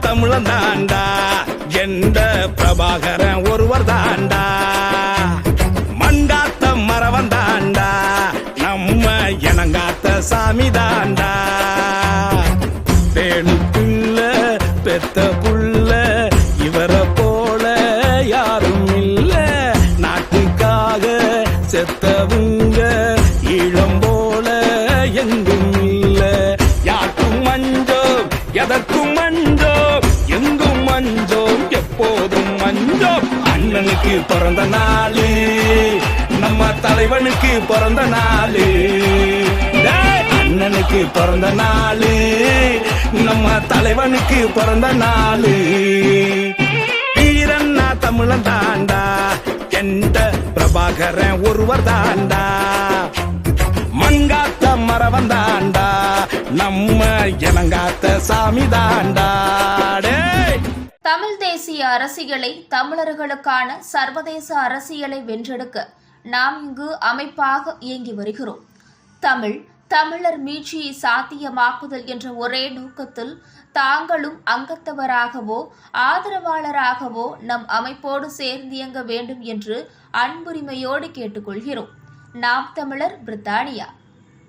தமிழன் தாண்டா, எந்த பிரபாகரன் ஒருவர் தாண்டா. மங்காத்த மரவன் தாண்டா, நம்ம இனங்காத்த சாமி தாண்டா. தேனுக்குள்ள பெத்த புள்ள இவரை போல யாரும் இல்ல. நாட்டுக்காக செத்தவுங்க ஈழம் போல எங்கும் இல்ல. யாருக்கும் மஞ்சோம், எதற்கும் மஞ்சோம், எங்கும் மஞ்சோம், எப்போதும் மஞ்சோம். அண்ணனுக்கு பிறந்த நாளு, நம்ம தலைவனுக்கு பிறந்த நாளு. அண்ணனுக்கு பிறந்த நாளு, நம்ம தலைவனுக்கு பிறந்த நாளு. வீரன்னா தமிழன் தாண்டா, எந்த பிரபாகரன் ஒருவர் தாண்டா. மங்காத்த மரவன் தாண்டா, நம்ம இனங்காத்த சாமி தாண்டா. தமிழ் தேசிய அரசியலை தமிழர்களுக்கான சர்வதேச அரசியலை வென்றெடுக்க நாம் இங்கு அமைப்பாக இயங்கி வருகிறோம். தமிழர் மீட்சியை சாத்தியமாக்குதல் என்ற ஒரே நோக்கத்தில் தாங்களும் அங்கத்தவராகவோ ஆதரவாளராகவோ நம் அமைப்போடு சேர்ந்தியங்க வேண்டும் என்று அன்புரிமையோடு கேட்டுக்கொள்கிறோம். நாம் தமிழர் பிரித்தானியா.